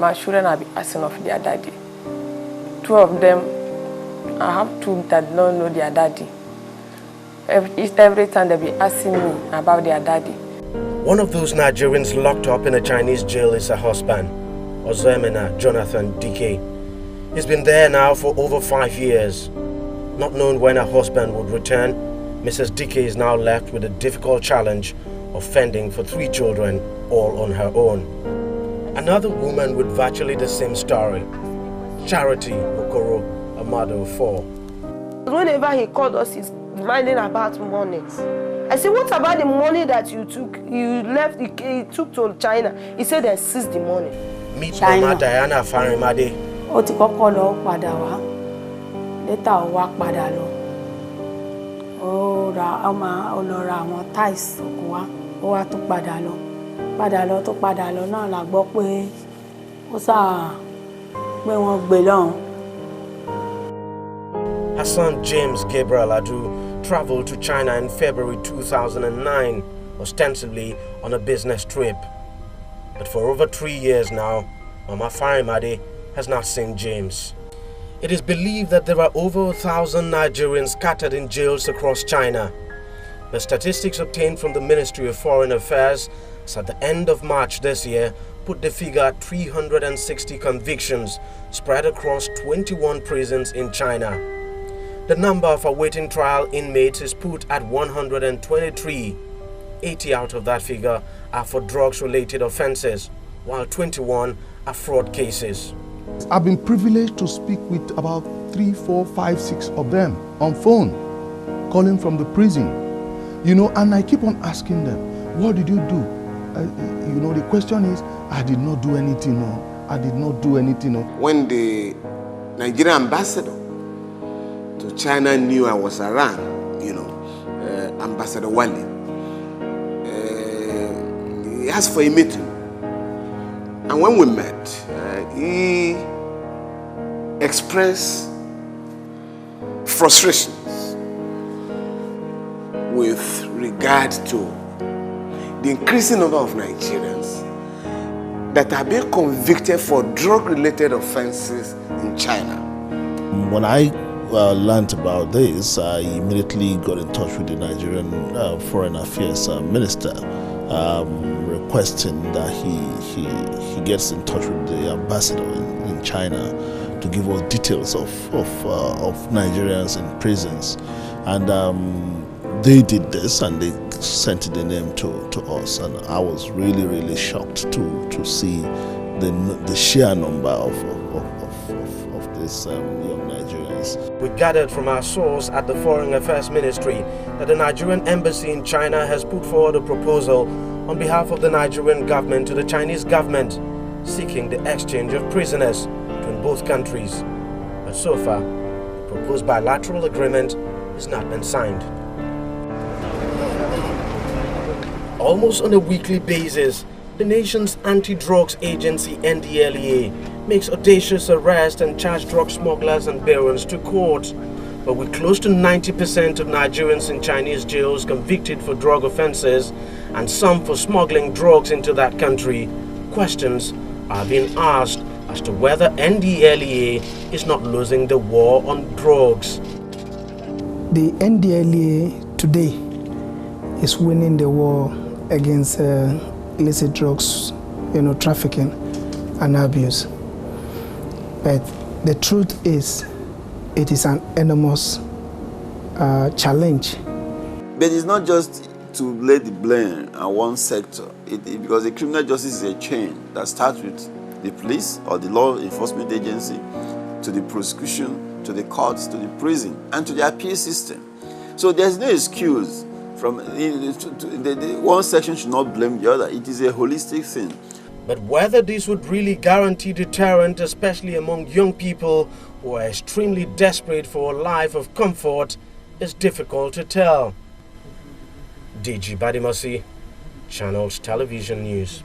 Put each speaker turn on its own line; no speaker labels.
my children are asking of their daddy. 2 of them, I have 2 that don't know their daddy. Every time they be asking me about their daddy.
One of those Nigerians locked up in a Chinese jail is her husband, Ozemena Jonathan Dike. He's been there now for over 5 years. Not knowing when her husband would return, Mrs. Dike is now left with a difficult challenge of fending for 3 children, all on her own. Another woman with virtually the same story, Charity Okoro, a mother of 4.
Whenever he called us, he's minding about money. I said, what about the money that you took? You took to China. He said they seized the money.
Meet Mama Diana Farimade.
Ó ti kọ́kọ́ lọ padà wá. Later ó wá padà lọ. Ó lọ ra àwọn tiles òkú wá. Ó wá tún padà lọ. Tó padà lọ náà la gbọ́ pé ó sáà pé wọ́n gbé lọ́hùn.
Her son James Gabriel Adu traveled to China in February 2009, ostensibly on a business trip. But for over 3 years now, Mama Farimade has not seen James. It is believed that there are over 1,000 Nigerians scattered in jails across China. The statistics obtained from the Ministry of Foreign Affairs as at the end of March this year put the figure at 360 convictions spread across 21 prisons in China. The number of awaiting trial inmates is put at 123. 80 out of that figure are for drugs-related offenses, while 21 are fraud cases.
I've been privileged to speak with about 3, 4, 5, 6 of them on phone, calling from the prison. And I keep on asking them, what did you do? The question is, I did not do anything, no. I did not do anything, no.
When the Nigerian ambassador to China knew I was around, Ambassador Wali, he asked for a meeting. And when we met, he expressed frustrations with regard to the increasing number of Nigerians that are being convicted for drug-related offenses in China.
When I learned about this, I immediately got in touch with the Nigerian Foreign Affairs Minister, requesting that he gets in touch with the ambassador in China to give us details of Nigerians in prisons. And they did this, and they sent the name to us, and I was really, really shocked to see the sheer number of these young Nigerians.
We gathered from our source at the Foreign Affairs Ministry that the Nigerian embassy in China has put forward a proposal on behalf of the Nigerian government to the Chinese government, seeking the exchange of prisoners between both countries. But so far, the proposed bilateral agreement has not been signed. Almost on a weekly basis, the nation's anti-drugs agency NDLEA makes audacious arrests and charge drug smugglers and barons to court. But with close to 90% of Nigerians in Chinese jails convicted for drug offenses and some for smuggling drugs into that country, questions are being asked as to whether NDLEA is not losing the war on drugs.
The NDLEA today is winning the war against illicit drugs, trafficking and abuse. But the truth is, it is an enormous challenge.
But it's not just to lay the blame on one sector, because the criminal justice is a chain that starts with the police or the law enforcement agency, to the prosecution, to the courts, to the prison, and to the appeal system. So there's no excuse from one section should not blame the other. It is a holistic thing.
But whether this would really guarantee deterrent, especially among young people who are extremely desperate for a life of comfort, is difficult to tell. DG Badimasi, Channels Television News.